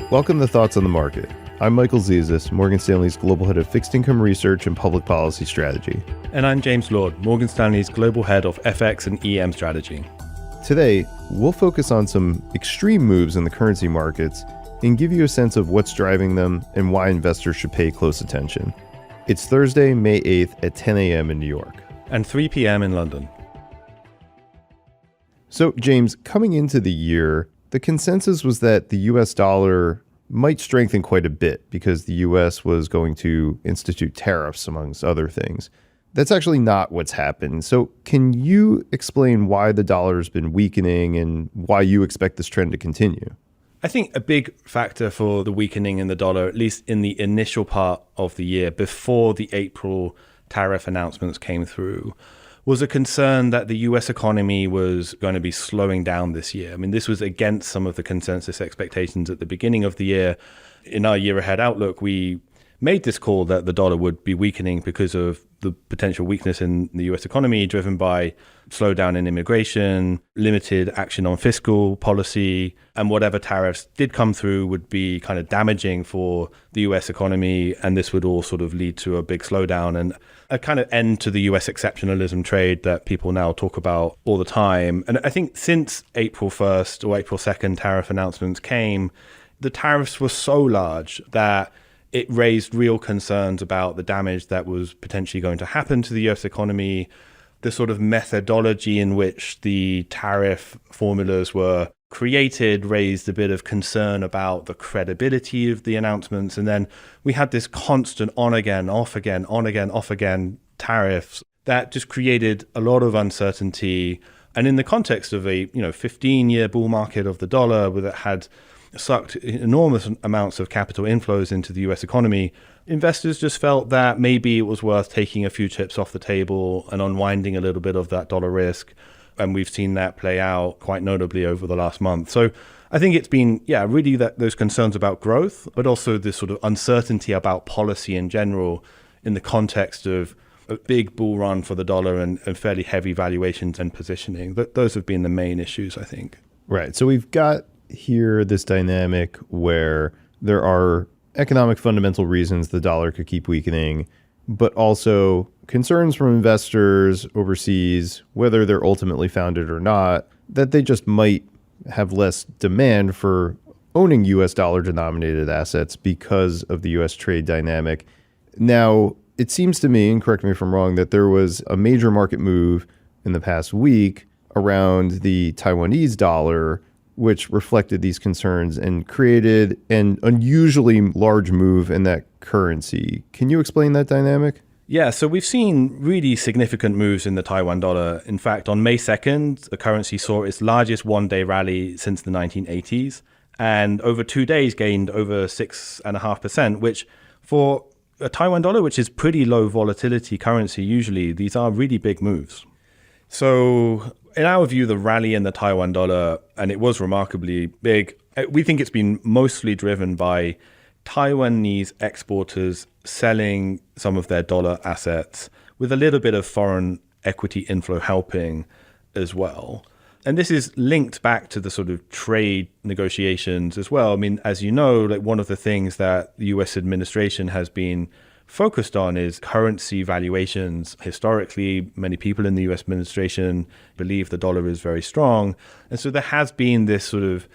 Welcome to Thoughts on the Market. I'm Michael Zezas, Morgan Stanley's Global Head of Fixed Income Research and Public Policy Strategy. And I'm James Lord, Morgan Stanley's Global Head of FX and EM Strategy. Today, we'll focus on some extreme moves in the currency markets and give you a sense of what's driving them and why investors should pay close attention. It's Thursday, May 8th at 10 a.m. in New York. And 3 p.m. in London. So, James, coming into the year, the consensus was that the U.S. dollar might strengthen quite a bit because the U.S. was going to institute tariffs, amongst other things. That's actually not what's happened. So can you explain why the dollar has been weakening and why you expect this trend to continue? I think a big factor for the weakening in the dollar, at least in the initial part of the year, before the April tariff announcements came through, was a concern that the US economy was going to be slowing down this year. I mean, this was against some of the consensus expectations at the beginning of the year. In our year ahead outlook, we made this call that the dollar would be weakening because of the potential weakness in the US economy, driven by slowdown in immigration, limited action on fiscal policy, and whatever tariffs did come through would be kind of damaging for the US economy. And this would all sort of lead to a big slowdown and a kind of end to the US exceptionalism trade that people now talk about all the time. And I think since April 1st or April 2nd tariff announcements came, the tariffs were so large that it raised real concerns about the damage that was potentially going to happen to the US economy. The sort of methodology in which the tariff formulas were created raised a bit of concern about the credibility of the announcements. And then we had this constant on again, off again, on again, off again tariffs that just created a lot of uncertainty. And in the context of a 15-year bull market of the dollar that had sucked enormous amounts of capital inflows into the US economy, investors just felt that maybe it was worth taking a few chips off the table and unwinding a little bit of that dollar risk. And we've seen that play out quite notably over the last month. So I think it's been, really those concerns about growth, but also this sort of uncertainty about policy in general in the context of a big bull run for the dollar and fairly heavy valuations and positioning. Those have been the main issues, I think. Right. So we've got here this dynamic where there are economic fundamental reasons the dollar could keep weakening, but also concerns from investors overseas, whether they're ultimately founded or not, that they just might have less demand for owning US dollar denominated assets because of the US trade dynamic. Now, it seems to me, and correct me if I'm wrong, that there was a major market move in the past week around the Taiwanese dollar, which reflected these concerns and created an unusually large move in that currency. Can you explain that dynamic? Yeah, so we've seen really significant moves in the Taiwan dollar. In fact, on May 2nd, the currency saw its largest one-day rally since the 1980s, and over 2 days gained over 6.5%, which for a Taiwan dollar, which is pretty low volatility currency usually, these are really big moves. So in our view, the rally in the Taiwan dollar, and it was remarkably big, we think it's been mostly driven by Taiwanese exporters selling some of their dollar assets with a little bit of foreign equity inflow helping as well. And this is linked back to the sort of trade negotiations as well. I mean, as you know, like one of the things that the US administration has been focused on is currency valuations. Historically, many people in the US administration believe the dollar is very strong. And so there has been this sort of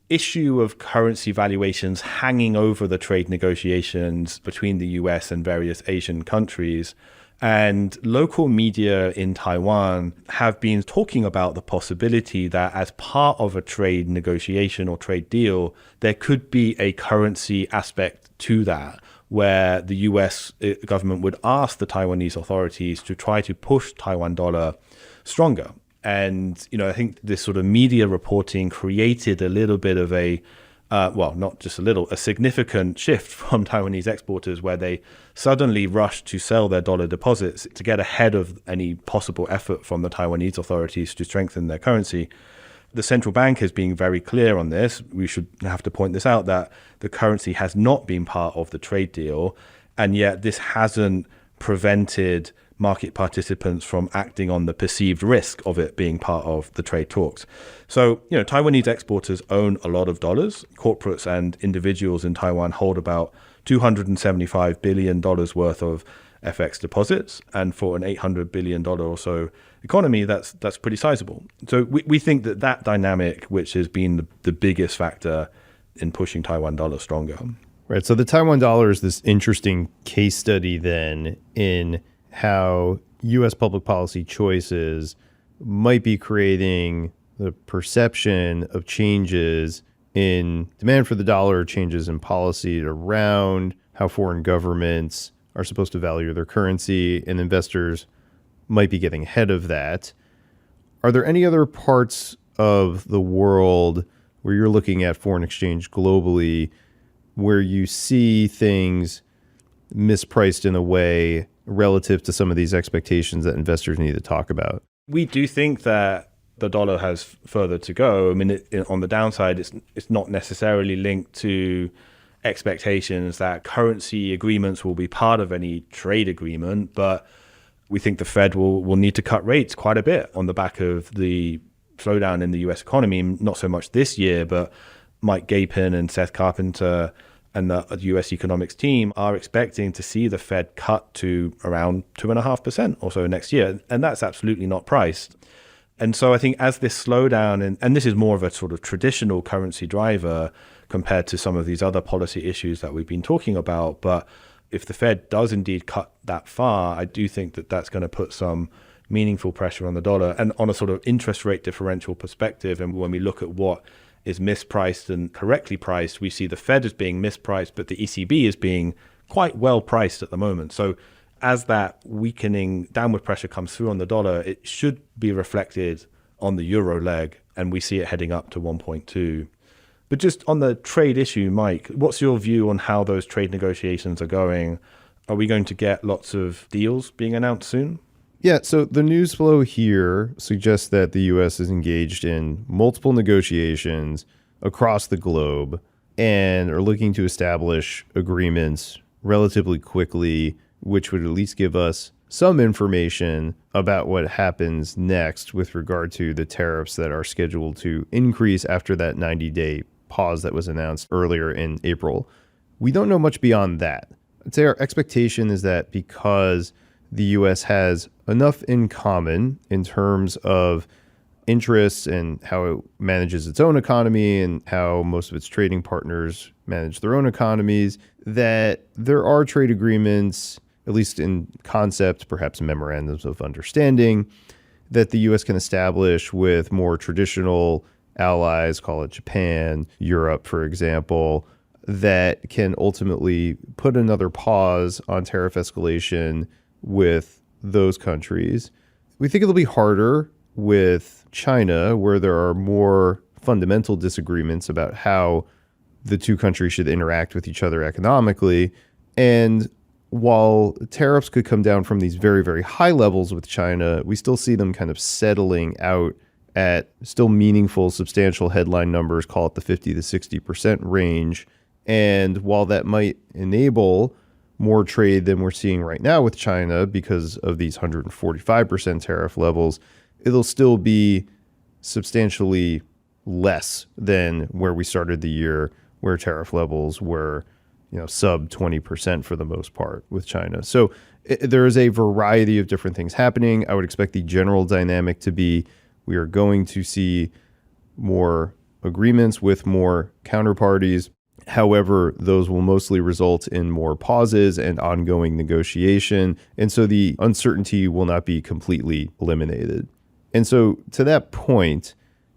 issue of currency valuations hanging over the trade negotiations between the US and various Asian countries. And local media in Taiwan have been talking about the possibility that as part of a trade negotiation or trade deal, there could be a currency aspect to that, where the US government would ask the Taiwanese authorities to try to push Taiwan dollar stronger. And, I think this sort of media reporting created a little bit of not just a little, a significant shift from Taiwanese exporters where they suddenly rushed to sell their dollar deposits to get ahead of any possible effort from the Taiwanese authorities to strengthen their currency. The central bank is being very clear on this. We should have to point this out, that the currency has not been part of the trade deal, and yet this hasn't prevented market participants from acting on the perceived risk of it being part of the trade talks. So, Taiwanese exporters own a lot of dollars. Corporates and individuals in Taiwan hold about $275 billion worth of FX deposits. And for an $800 billion or so economy, that's pretty sizable. So we think that dynamic, which has been the biggest factor in pushing Taiwan dollar stronger. Right. So the Taiwan dollar is this interesting case study then in how U.S. public policy choices might be creating the perception of changes in demand for the dollar, changes in policy around how foreign governments are supposed to value their currency, and investors might be getting ahead of that. Are there any other parts of the world where you're looking at foreign exchange globally where you see things mispriced in a way relative to some of these expectations that investors need to talk about? We do think that the dollar has further to go. I mean, on the downside, it's not necessarily linked to expectations that currency agreements will be part of any trade agreement, but we think the Fed will need to cut rates quite a bit on the back of the slowdown in the US economy, not so much this year, but Mike Gapin and Seth Carpenter and the US economics team are expecting to see the Fed cut to around 2.5% or so next year. And that's absolutely not priced. And so I think as this slowdown, and this is more of a sort of traditional currency driver compared to some of these other policy issues that we've been talking about. But if the Fed does indeed cut that far, I do think that that's going to put some meaningful pressure on the dollar and on a sort of interest rate differential perspective. And when we look at what is mispriced and correctly priced, we see the Fed as being mispriced, but the ECB is being quite well priced at the moment. So as that weakening downward pressure comes through on the dollar, it should be reflected on the euro leg, and we see it heading up to 1.2. But just on the trade issue, Mike, what's your view on how those trade negotiations are going? Are we going to get lots of deals being announced soon? Yeah, so the news flow here suggests that the U.S. is engaged in multiple negotiations across the globe and are looking to establish agreements relatively quickly, which would at least give us some information about what happens next with regard to the tariffs that are scheduled to increase after that 90-day pause that was announced earlier in April. We don't know much beyond that. I'd say our expectation is that because the U.S. has enough in common in terms of interests and how it manages its own economy and how most of its trading partners manage their own economies, that there are trade agreements, at least in concept, perhaps memorandums of understanding, that the U.S. can establish with more traditional allies, call it Japan, Europe, for example, that can ultimately put another pause on tariff escalation with those countries. We think it'll be harder with China, where there are more fundamental disagreements about how the two countries should interact with each other economically. And while tariffs could come down from these very, very high levels with China, we still see them kind of settling out at still meaningful, substantial headline numbers, call it the 50 to 60% range. And while that might enable more trade than we're seeing right now with China because of these 145% tariff levels, it'll still be substantially less than where we started the year, where tariff levels were, sub 20% for the most part with China. So there is a variety of different things happening. I would expect the general dynamic to be we are going to see more agreements with more counterparties. However, those will mostly result in more pauses and ongoing negotiation. And so the uncertainty will not be completely eliminated. And so to that point,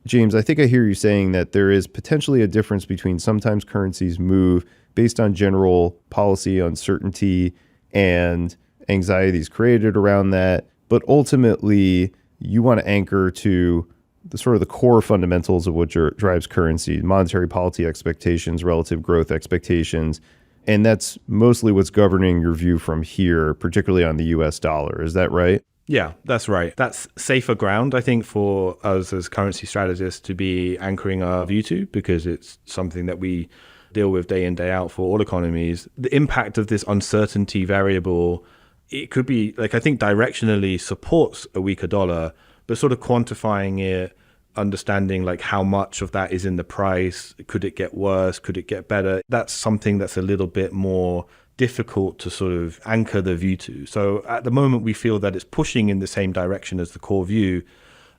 James, I think I hear you saying that there is potentially a difference between sometimes currencies move based on general policy uncertainty and anxieties created around that. But ultimately, you want to anchor to the sort of the core fundamentals of what drives currency, monetary policy expectations, relative growth expectations. And that's mostly what's governing your view from here, particularly on the US dollar. Is that right? Yeah, that's right. That's safer ground, I think, for us as currency strategists to be anchoring our view to, because it's something that we deal with day in, day out for all economies. The impact of this uncertainty variable it could be like, I think directionally supports a weaker dollar, but sort of quantifying it, understanding like how much of that is in the price. Could it get worse? Could it get better? That's something that's a little bit more difficult to sort of anchor the view to. So at the moment, we feel that it's pushing in the same direction as the core view,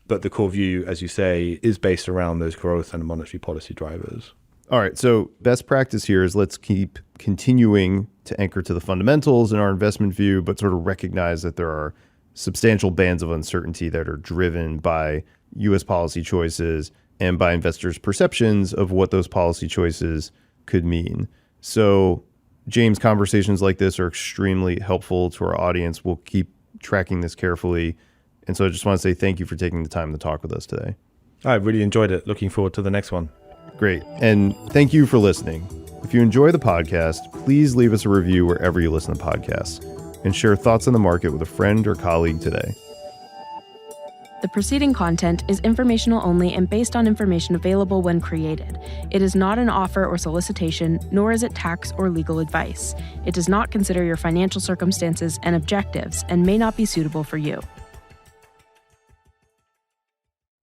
but the core view, as you say, is based around those growth and monetary policy drivers. All right, so best practice here is let's keep continuing to anchor to the fundamentals in our investment view, but sort of recognize that there are substantial bands of uncertainty that are driven by U.S. policy choices and by investors' perceptions of what those policy choices could mean. So, James, conversations like this are extremely helpful to our audience. We'll keep tracking this carefully. And so I just want to say thank you for taking the time to talk with us today. I really enjoyed it. Looking forward to the next one. Great. And thank you for listening. If you enjoy the podcast, please leave us a review wherever you listen to podcasts and share thoughts on the market with a friend or colleague today. The preceding content is informational only and based on information available when created. It is not an offer or solicitation, nor is it tax or legal advice. It does not consider your financial circumstances and objectives and may not be suitable for you.